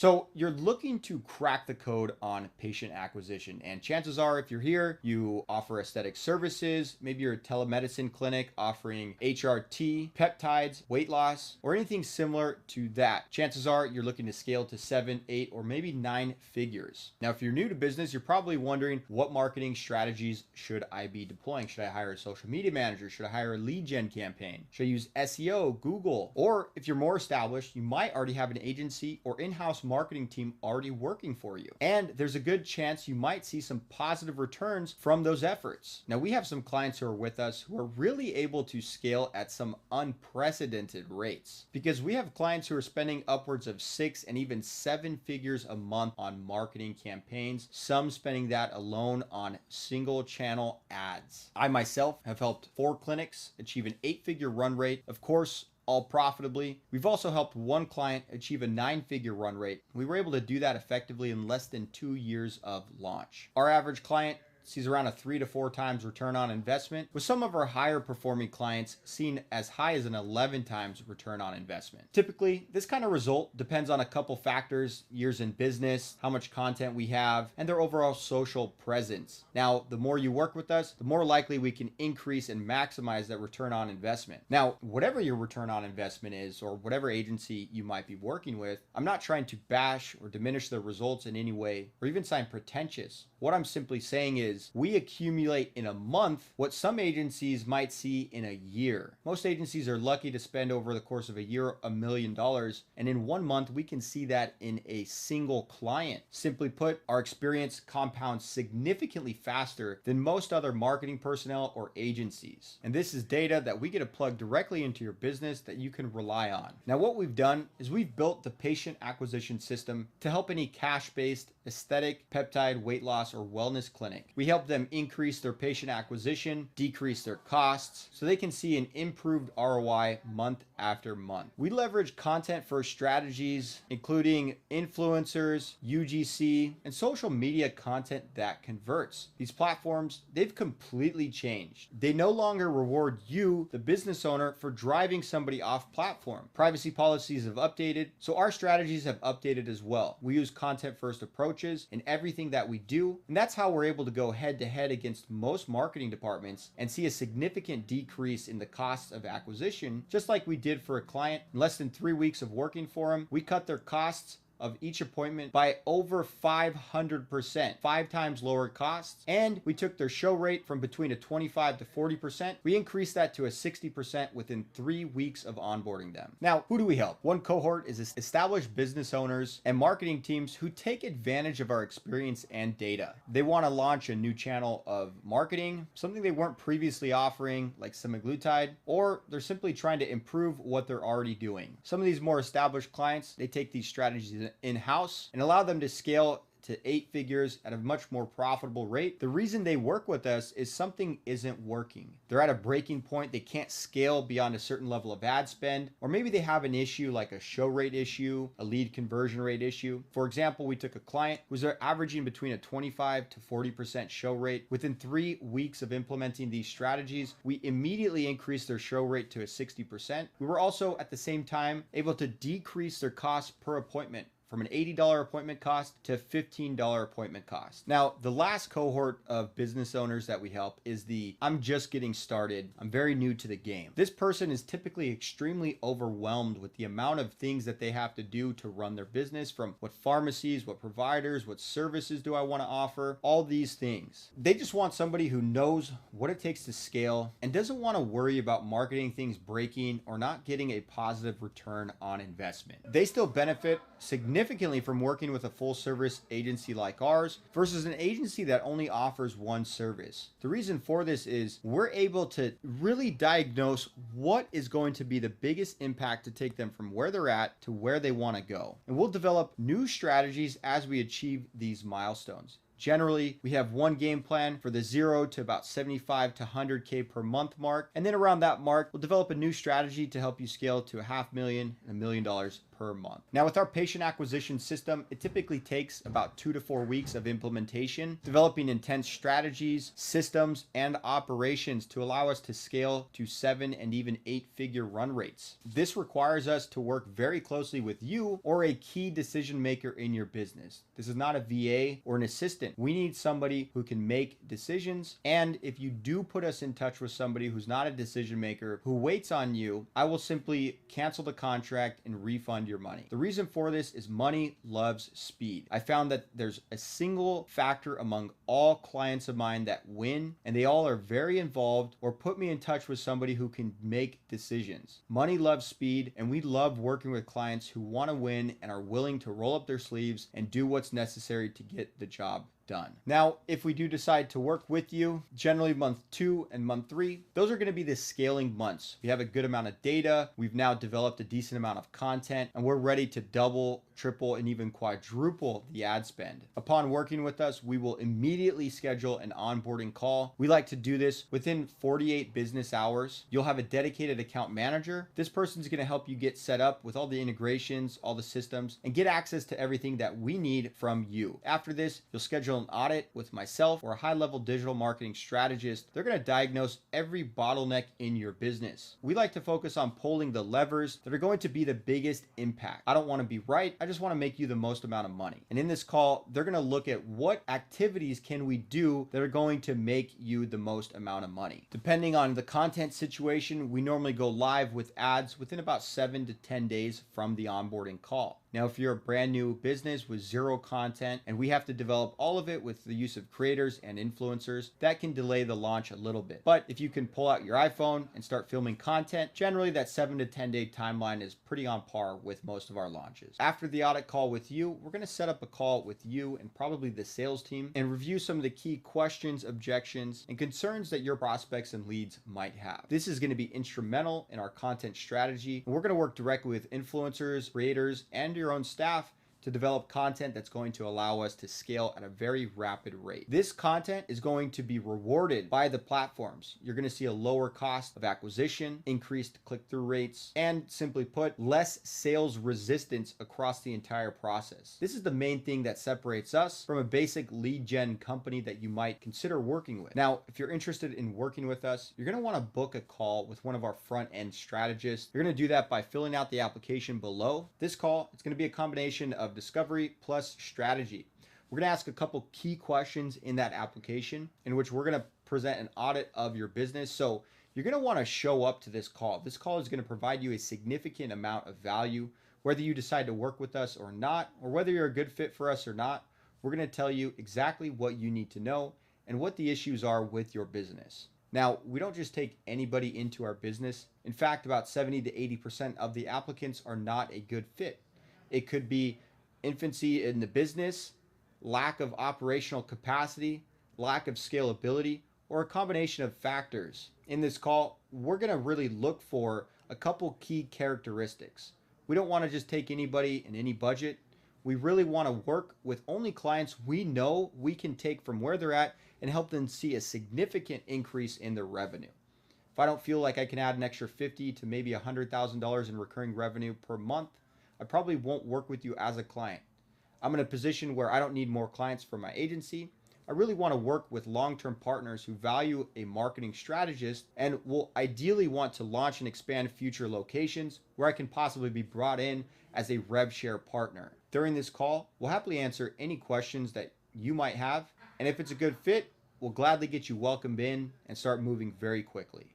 So you're looking to crack the code on patient acquisition. And chances are, if you're here, you offer aesthetic services, maybe you're a telemedicine clinic offering HRT, peptides, weight loss, or anything similar to that. Chances are you're looking to scale to 7, 8, or maybe 9 figures. Now, if you're new to business, you're probably wondering, what marketing strategies should I be deploying? Should I hire a social media manager? Should I hire a lead gen campaign? Should I use SEO, Google? Or if you're more established, you might already have an agency or in-house marketing team already working for you. And there's a good chance you might see some positive returns from those efforts. Now, we have some clients who are with us who are really able to scale at some unprecedented rates, because we have clients who are spending upwards of 6 and even 7 figures a month on marketing campaigns, some spending that alone on single channel ads. I myself have helped 4 clinics achieve an 8-figure run rate. Of course, all profitably. We've also helped one client achieve a 9-figure run rate. We were able to do that effectively in less than 2 years of launch. Our average client sees around a 3 to 4 times return on investment, with some of our higher performing clients seen as high as an 11 times return on investment. Typically, this kind of result depends on a couple factors: years in business, how much content we have, and their overall social presence. Now, the more you work with us, the more likely we can increase and maximize that return on investment. Now, whatever your return on investment is, or whatever agency you might be working with, I'm not trying to bash or diminish the results in any way, or even sound pretentious. What I'm simply saying is, we accumulate in a month what some agencies might see in a year. Most agencies are lucky to spend over the course of a year $1 million, and in 1 month we can see that in a single client. Simply put, our experience compounds significantly faster than most other marketing personnel or agencies. And this is data that we get to plug directly into your business that you can rely on. Now, what we've done is we've built the patient acquisition system to help any cash-based aesthetic, peptide, weight loss, or wellness clinic. We help them increase their patient acquisition, decrease their costs, so they can see an improved ROI month after month. We leverage content first strategies, including influencers, UGC, and social media content that converts. These platforms, they've completely changed. They no longer reward you, the business owner, for driving somebody off platform. Privacy policies have updated, so our strategies have updated as well. We use content first approaches in everything that we do, and that's how we're able to go head to head against most marketing departments and see a significant decrease in the costs of acquisition, just like we did for a client. In less than 3 weeks of working for them, we cut their costs of each appointment by over 500%, 5 times lower costs. And we took their show rate from between a 25 to 40%. We increased that to a 60% within 3 weeks of onboarding them. Now, who do we help? One cohort is established business owners and marketing teams who take advantage of our experience and data. They want to launch a new channel of marketing, something they weren't previously offering, like semaglutide, or they're simply trying to improve what they're already doing. Some of these more established clients, they take these strategies in-house and allow them to scale to 8 figures at a much more profitable rate. The reason they work with us is something isn't working. They're at a breaking point. They can't scale beyond a certain level of ad spend, or maybe they have an issue like a show rate issue, a lead conversion rate issue. For example, we took a client who was averaging between a 25 to 40% show rate. Within 3 weeks of implementing these strategies, we immediately increased their show rate to a 60%. We were also at the same time able to decrease their cost per appointment from an $80 appointment cost to $15 appointment cost. Now, the last cohort of business owners that we help is the I'm just getting started, I'm very new to the game. This person is typically extremely overwhelmed with the amount of things that they have to do to run their business, from what pharmacies, what providers, what services do I want to offer, all these things. They just want somebody who knows what it takes to scale and doesn't want to worry about marketing things breaking or not getting a positive return on investment. They still benefit significantly from working with a full service agency like ours versus an agency that only offers one service. The reason for this is we're able to really diagnose what is going to be the biggest impact to take them from where they're at to where they want to go. And we'll develop new strategies as we achieve these milestones. Generally, we have one game plan for the 0 to about 75 to 100K per month mark. And then around that mark, we'll develop a new strategy to help you scale to $500,000 and $1 million per month. Now, with our patient acquisition system, it typically takes about 2 to 4 weeks of implementation, developing intense strategies, systems, and operations to allow us to scale to 7 and even 8-figure run rates. This requires us to work very closely with you or a key decision maker in your business. This is not a VA or an assistant. We need somebody who can make decisions. And if you do put us in touch with somebody who's not a decision maker who waits on you, I will simply cancel the contract and refund your money. The reason for this is money loves speed. I found that there's a single factor among all clients of mine that win, and they all are very involved or put me in touch with somebody who can make decisions. Money loves speed, and we love working with clients who want to win and are willing to roll up their sleeves and do what's necessary to get the job done. Now, if we do decide to work with you, generally month 2 and month 3, those are going to be the scaling months. We have a good amount of data. We've now developed a decent amount of content, and we're ready to double, triple, and even quadruple the ad spend. Upon working with us, we will immediately schedule an onboarding call. We like to do this within 48 business hours. You'll have a dedicated account manager. This person's going to help you get set up with all the integrations, all the systems, and get access to everything that we need from you. After this, you'll schedule an audit with myself or a high-level digital marketing strategist. They're going to diagnose every bottleneck in your business. We like to focus on pulling the levers that are going to be the biggest impact. I don't want to be right. I just want to make you the most amount of money. And in this call, they're going to look at what activities can we do that are going to make you the most amount of money. Depending on the content situation, we normally go live with ads within about 7 to 10 days from the onboarding call. Now, if you're a brand new business with zero content and we have to develop all of it with the use of creators and influencers, that can delay the launch a little bit. But if you can pull out your iPhone and start filming content, generally that 7 to 10 day timeline is pretty on par with most of our launches. After the audit call with you, we're going to set up a call with you and probably the sales team and review some of the key questions, objections, and concerns that your prospects and leads might have. This is going to be instrumental in our content strategy, and we're going to work directly with influencers, creators, and your own staff to develop content that's going to allow us to scale at a very rapid rate. This content is going to be rewarded by the platforms. You're going to see a lower cost of acquisition, increased click-through rates, and simply put, less sales resistance across the entire process. This is the main thing that separates us from a basic lead gen company that you might consider working with. Now, if you're interested in working with us, you're going to want to book a call with one of our front-end strategists. You're going to do that by filling out the application below. This call, it's going to be a combination of discovery plus strategy. We're going to ask a couple key questions in that application in which we're going to present an audit of your business. So you're going to want to show up to this call. This call is going to provide you a significant amount of value, whether you decide to work with us or not, or whether you're a good fit for us or not. We're going to tell you exactly what you need to know and what the issues are with your business. Now, we don't just take anybody into our business. In fact, about 70 to 80% of the applicants are not a good fit. It could be infancy in the business, lack of operational capacity, lack of scalability, or a combination of factors. In this call, we're going to really look for a couple key characteristics. We don't want to just take anybody in any budget. We really want to work with only clients we know we can take from where they're at and help them see a significant increase in their revenue. If I don't feel like I can add an extra $50,000 to maybe $100,000 in recurring revenue per month, I probably won't work with you as a client. I'm in a position where I don't need more clients for my agency. I really want to work with long-term partners who value a marketing strategist and will ideally want to launch and expand future locations where I can possibly be brought in as a rev share partner. During this call, we'll happily answer any questions that you might have, and if it's a good fit, we'll gladly get you welcomed in and start moving very quickly.